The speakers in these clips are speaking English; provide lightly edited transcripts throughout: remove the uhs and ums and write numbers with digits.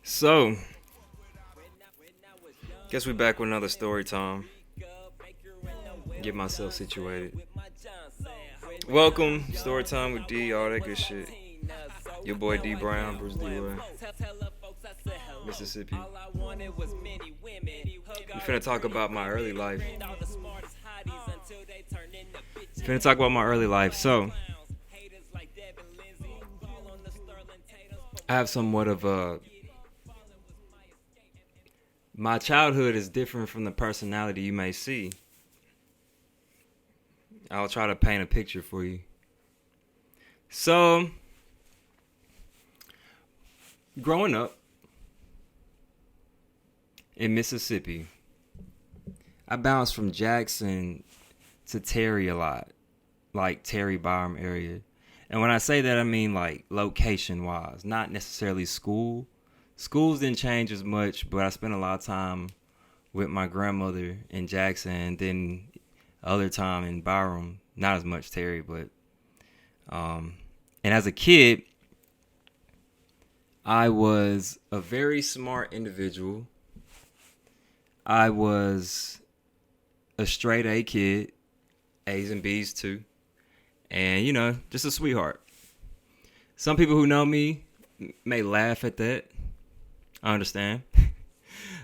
So, guess we back with another story time. Get myself situated. Welcome, story time with D, all that good shit. Your boy Dee Brown, Bruce D. Roy, Mississippi. We finna talk about my early life. Finna talk about my early life. So, I have somewhat of a. My childhood is different from the personality you may see. I'll try to paint a picture for you. So, growing up in Mississippi, I bounced from Jackson to Terry a lot, like Terry Byram area. And when I say that, I mean like location wise, not necessarily school. Schools didn't change as much, but I spent a lot of time with my grandmother in Jackson, and then other time in Byram. Not as much Terry, but and as a kid, I was a very smart individual. I was a straight A kid, A's and B's too, and just a sweetheart. Some people who know me may laugh at that. I understand.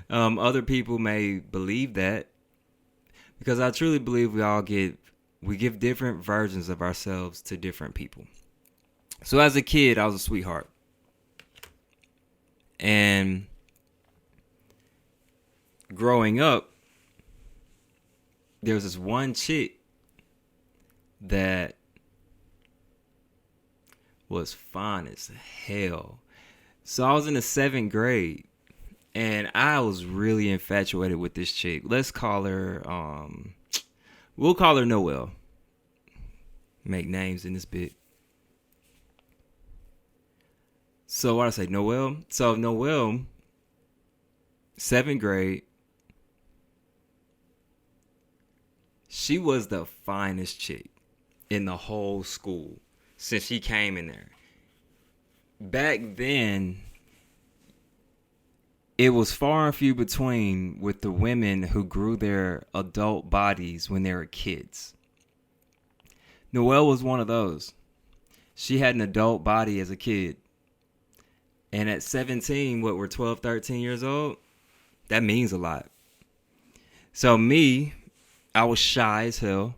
Other people may believe that because I truly believe we give different versions of ourselves to different people. So as a kid, I was a sweetheart. And growing up, there was this one chick that was fine as hell. So I was in the 7th grade, and I was really infatuated with this chick. Let's call her, we'll call her Noelle. Make names in this bit. So what I say, Noelle? So Noelle, 7th grade, she was the finest chick in the whole school since she came in there. Back then, it was far and few between with the women who grew their adult bodies when they were kids. Noelle was one of those. She had an adult body as a kid. And at 17, we're 12, 13 years old? That means a lot. So me, I was shy as hell.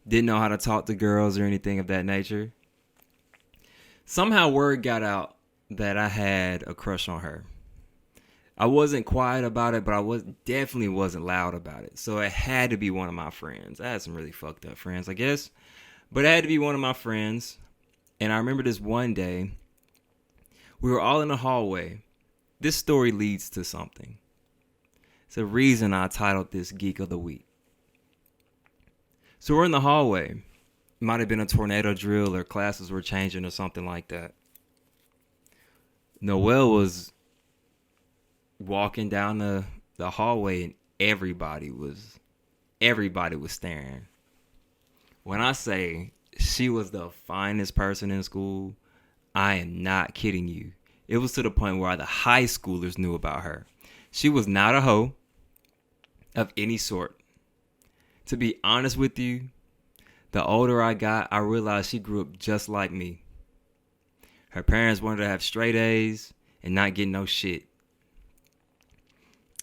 Didn't know how to talk to girls or anything of that nature. Somehow word got out that I had a crush on her. I wasn't quiet about it, but I definitely wasn't loud about it. So it had to be one of my friends. I had some really fucked up friends, I guess. But it had to be one of my friends. And I remember this one day, we were all in the hallway. This story leads to something. It's the reason I titled this Geek of the Week. So we're in the hallway. Might have been a tornado drill or classes were changing or something like that. Noelle was walking down the hallway and everybody was staring. When I say she was the finest person in school, I am not kidding you. It was to the point where the high schoolers knew about her. She was not a hoe of any sort. To be honest with you, the older I got, I realized she grew up just like me. Her parents wanted to have straight A's and not get no shit.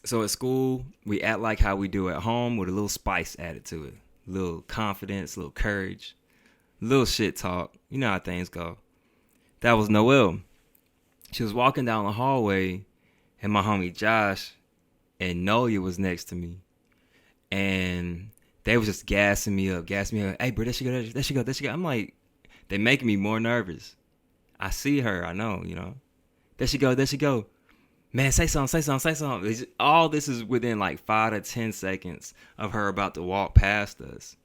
So at school, we act like how we do at home with a little spice added to it. A little confidence, a little courage, a little shit talk. You know how things go. That was Noelle. She was walking down the hallway, and my homie Josh and Noya was next to me. And they was just gassing me up. Hey, bro, there she go. I'm like, they making me more nervous. I see her, I know, There she go. Man, say something. All this is within like 5 to 10 seconds of her about to walk past us.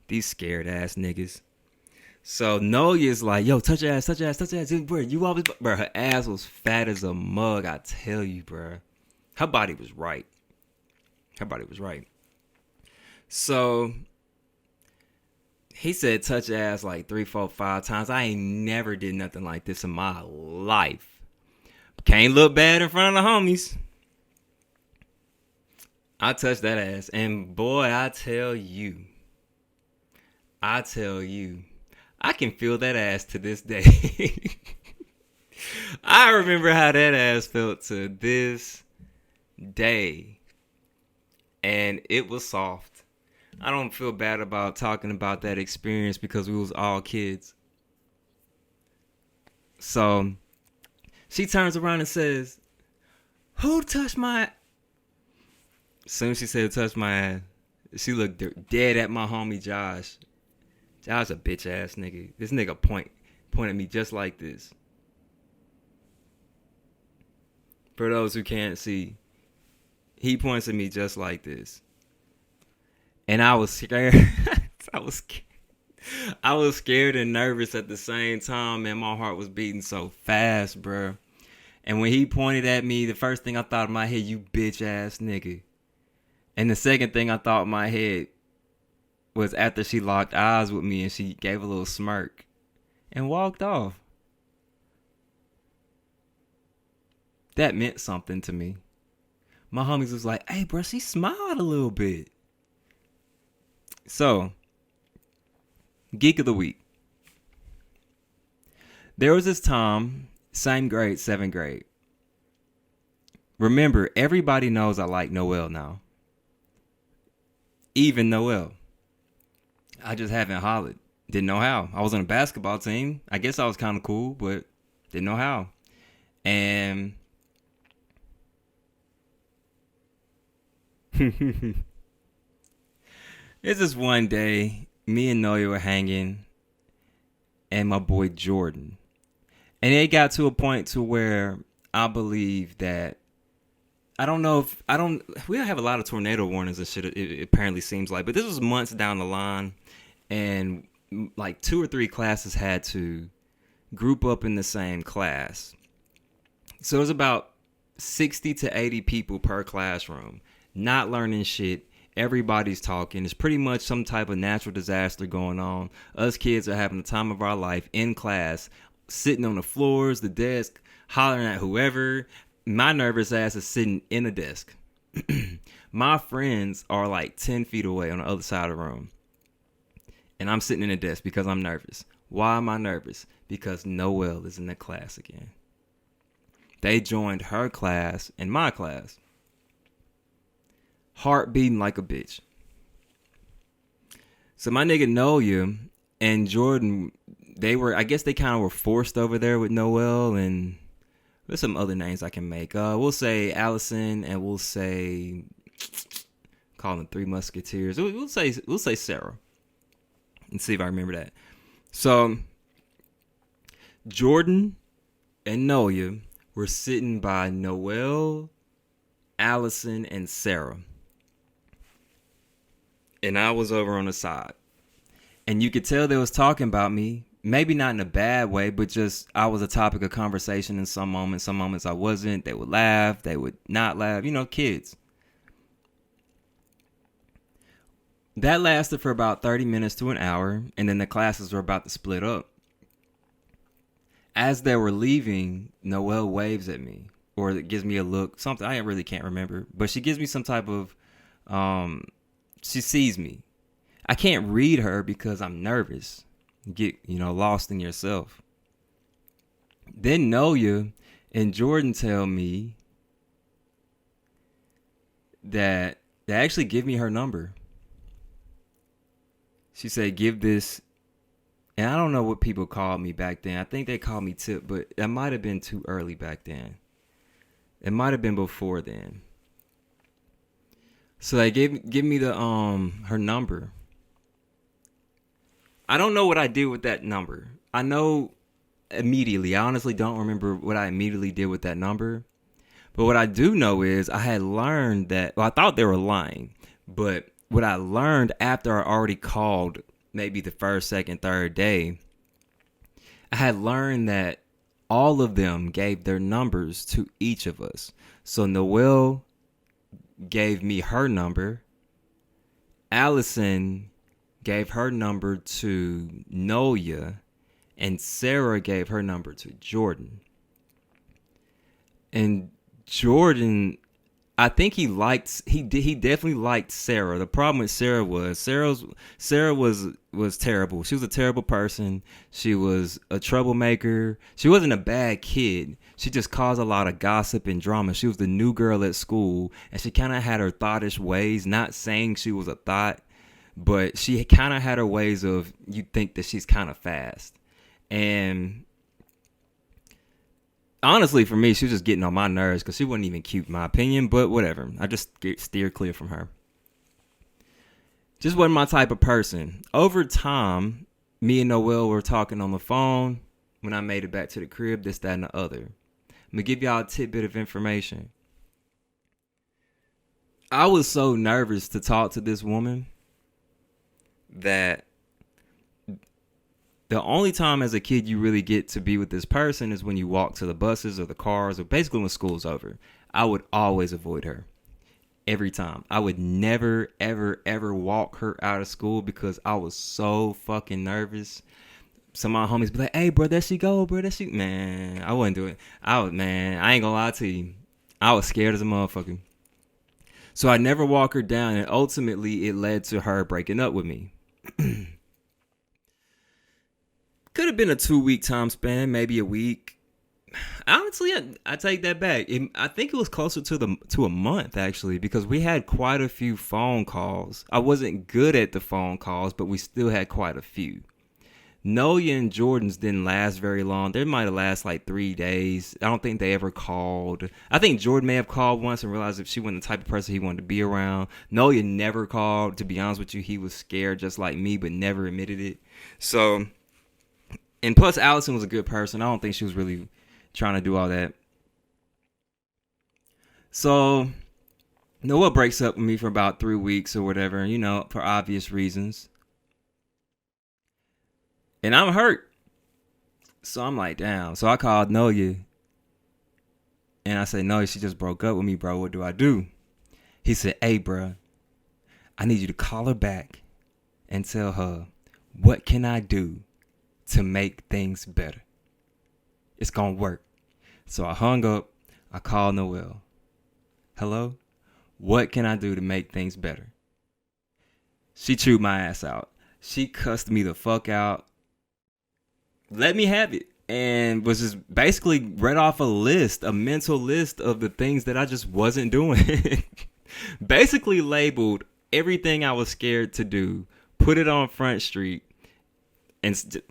These scared ass niggas. So Noya's like, yo, touch her ass. Bro, her ass was fat as a mug, I tell you, bro. Her body was right. So he said touch ass like 3, 4, 5 times. I ain't never did nothing like this in my life. Can't look bad in front of the homies. I touched that ass. And boy, I tell you, I can feel that ass to this day. I remember how that ass felt to this day. And it was soft. I don't feel bad about talking about that experience because we was all kids. So she turns around and says, "Who touched my..." As soon as she said touch my ass, she looked dead at my homie Josh. Josh a bitch ass nigga. This nigga point at me just like this. For those who can't see, he points at me just like this. And I was scared. I was scared and nervous at the same time, and my heart was beating so fast, bro. And when he pointed at me, the first thing I thought in my head, you bitch ass nigga. And the second thing I thought in my head was after she locked eyes with me and she gave a little smirk and walked off. That meant something to me. My homies was like, "Hey, bro, she smiled a little bit." So, Geek of the Week. There was this time, same grade, 7th grade. Remember, everybody knows I like Noelle now. Even Noelle. I just haven't hollered. Didn't know how. I was on a basketball team. I guess I was kind of cool, but didn't know how. And it's just one day, me and Noelle were hanging, and my boy Jordan. And it got to a point to where I believe that, we don't have a lot of tornado warnings and shit, it apparently seems like, but this was months down the line, and like 2 or 3 classes had to group up in the same class. So it was about 60 to 80 people per classroom, not learning shit. Everybody's talking. It's pretty much some type of natural disaster going on. Us kids are having the time of our life in class, sitting on the floors, the desk, hollering at whoever. My nervous ass is sitting in a desk. My friends are like 10 feet away on the other side of the room. And I'm sitting in a desk because I'm nervous. Why am I nervous? Because Noelle is in the class again. They joined her class and my class. Heart beating like a bitch. So my nigga Noelle and Jordan, I guess they kind of were forced over there with Noelle, and there's some other names I can make. We'll say Allison, and we'll say, call them 3 Musketeers. We'll say Sarah, and see if I remember that. So Jordan and Noelle were sitting by Noelle, Allison, and Sarah, and I was over on the side, and you could tell they was talking about me. Maybe not in a bad way, but just I was a topic of conversation in some moments. Some moments I wasn't. They would laugh. They would not laugh. Kids. That lasted for about 30 minutes to an hour, and then the classes were about to split up. As they were leaving, Noelle waves at me, or gives me a look. Something I really can't remember, but she gives me some type of, she sees me. I can't read her because I'm nervous. Get lost in yourself. Then Noelle and Jordan tell me that they actually give me her number. She said, "Give this," and I don't know what people called me back then. I think they called me Tip, but that might have been too early back then. It might have been before then. So they give me the her number. I don't know what I did with that number. I know immediately. I honestly don't remember what I immediately did with that number. But what I do know is I had learned that, I thought they were lying. But what I learned after I already called maybe the first, second, third day, I had learned that all of them gave their numbers to each of us. So Noelle gave me her number. Allison gave her number to Noelle, and Sarah gave her number to Jordan. And Jordan, I think he definitely liked Sarah. The problem with Sarah was Sarah was terrible. She was a terrible person. She was a troublemaker. She wasn't a bad kid. She just caused a lot of gossip and drama. She was the new girl at school, and she kind of had her thottish ways. Not saying she was a thought, but she kind of had her ways of, you think that she's kind of fast. And honestly, for me, she was just getting on my nerves because she wasn't even cute, in my opinion. But whatever. I just steered clear from her. Just wasn't my type of person. Over time, me and Noelle were talking on the phone when I made it back to the crib, this, that, and the other. I'm going to give y'all a tidbit of information. I was so nervous to talk to this woman that the only time as a kid you really get to be with this person is when you walk to the buses or the cars, or basically when school's over. I would always avoid her. Every time. I would never, ever, ever walk her out of school because I was so fucking nervous. Some of my homies be like, hey, bro, there she go, bro, there she... Man, I wouldn't do it. I ain't gonna lie to you. I was scared as a motherfucker. So I never walk her down, and ultimately it led to her breaking up with me. Could have been a 2-week time span, maybe a week. Honestly, I take that back. I think it was closer to a month, actually, because we had quite a few phone calls. I wasn't good at the phone calls, but we still had quite a few. Noya and Jordan's didn't last very long. They might have lasted like 3 days. I don't think they ever called. I think Jordan may have called once and realized if she wasn't the type of person he wanted to be around. Noya never called. To be honest with you, he was scared just like me, but never admitted it. So, and plus Allison was a good person. I don't think she was really trying to do all that. So, Noah breaks up with me for about 3 weeks or whatever, for obvious reasons. And I'm hurt. So I'm like, damn. So I called Noya. And I said, Noya, she just broke up with me, bro. What do I do? He said, hey, bro, I need you to call her back and tell her, what can I do to make things better? It's going to work. So I hung up. I called Noelle. Hello? What can I do to make things better? She chewed my ass out. She cussed me the fuck out. Let me have it. And was just basically read off a mental list of the things that I just wasn't doing. Basically labeled everything I was scared to do, put it on Front Street, and,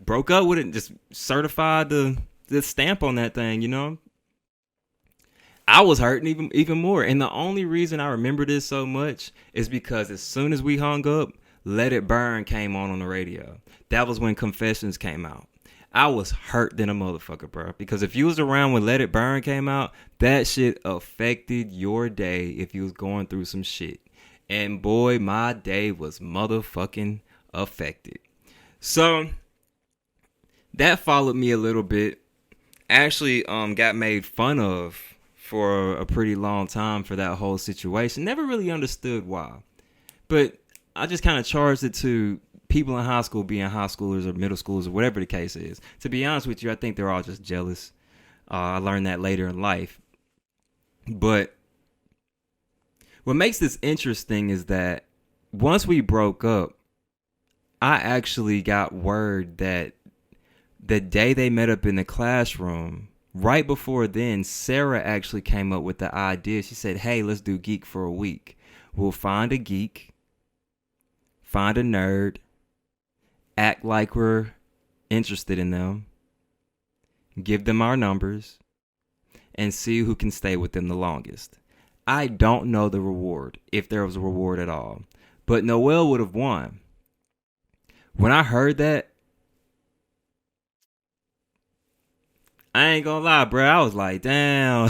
broke up with it and just certified the stamp on that thing, I was hurting even more. And the only reason I remember this so much is because as soon as we hung up, Let It Burn came on the radio. That was when Confessions came out. I was hurt than a motherfucker, bro. Because if you was around when Let It Burn came out, that shit affected your day if you was going through some shit. And boy, my day was motherfucking affected. So, that followed me a little bit. Actually, got made fun of for a pretty long time for that whole situation. Never really understood why. But I just kind of charged it to people in high school being high schoolers or middle schoolers or whatever the case is. To be honest with you, I think they're all just jealous. I learned that later in life. But what makes this interesting is that once we broke up, I actually got word that the day they met up in the classroom, right before then, Sarah actually came up with the idea. She said, hey, let's do Geek for a week. We'll find a geek, find a nerd, act like we're interested in them, give them our numbers, and see who can stay with them the longest. I don't know the reward, if there was a reward at all. But Noelle would have won. When I heard that, I ain't gonna lie, bro. I was like, damn.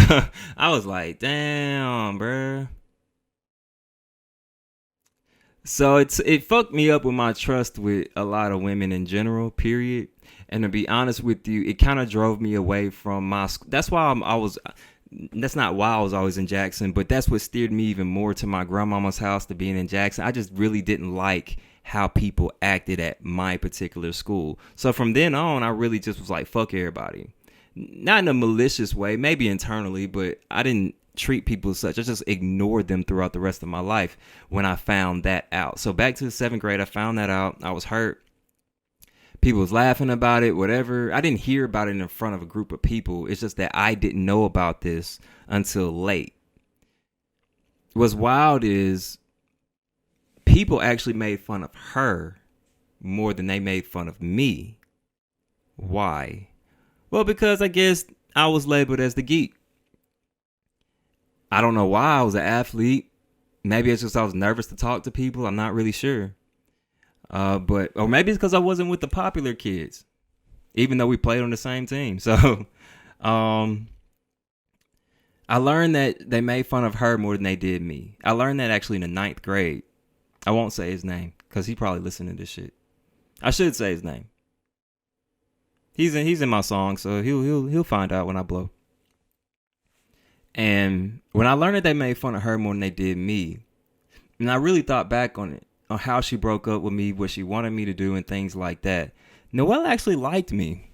Bro. So it fucked me up with my trust with a lot of women in general, period. And to be honest with you, it kind of drove me away from my school. That's why that's not why I was always in Jackson, but that's what steered me even more to my grandmama's house, to being in Jackson. I just really didn't like how people acted at my particular school. So from then on, I really just was like, fuck everybody. not in a malicious way, maybe internally, but I didn't treat people as such. I just ignored them throughout the rest of my life when I found that out. So back to the 7th grade, I found that out. I was hurt. People was laughing about it, whatever. I didn't hear about it in front of a group of people. It's just that I didn't know about this until late. What's wild is people actually made fun of her more than they made fun of me. Why? Well, because I guess I was labeled as the geek. I don't know why. I was an athlete. Maybe it's just I was nervous to talk to people. I'm not really sure. Or maybe it's because I wasn't with the popular kids, even though we played on the same team. So, I learned that they made fun of her more than they did me. I learned that actually in the 9th grade. I won't say his name because he probably listened to this shit. I should say his name. He's in my song, so he'll find out when I blow. And when I learned that they made fun of her more than they did me, and I really thought back on it, on how she broke up with me, what she wanted me to do, and things like that, Noelle actually liked me.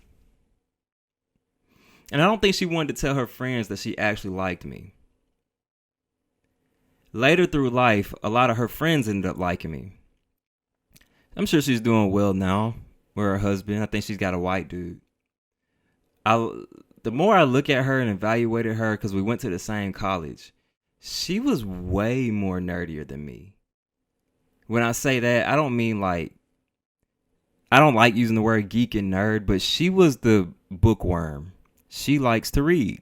And I don't think she wanted to tell her friends that she actually liked me. Later through life, a lot of her friends ended up liking me. I'm sure she's doing well now with her husband. I think she's got a white dude. The more I look at her and evaluated her, because we went to the same college, she was way more nerdier than me. When I say that, I don't mean like, I don't like using the word geek and nerd, but she was the bookworm. She likes to read.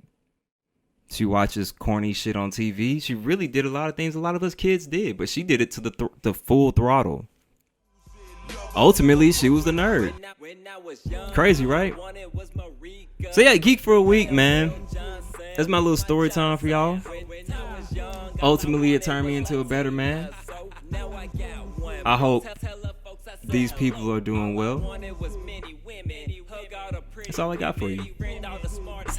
She watches corny shit on TV. She really did a lot of things a lot of us kids did, but she did it to the full throttle. Ultimately, she was the nerd. Crazy, right? So yeah, Geek for a Week, man. That's my little story time for y'all. Ultimately, it turned me into a better man. I hope these people are doing well. That's all I got for you.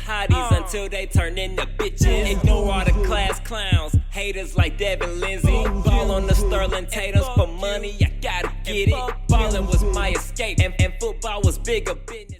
Hotties until they turn into bitches. Ignore all the class clowns, haters like Devin Lindsay. Ball on the Sterling Taters for money, I gotta get it. Ballin' was my escape, and football was bigger business.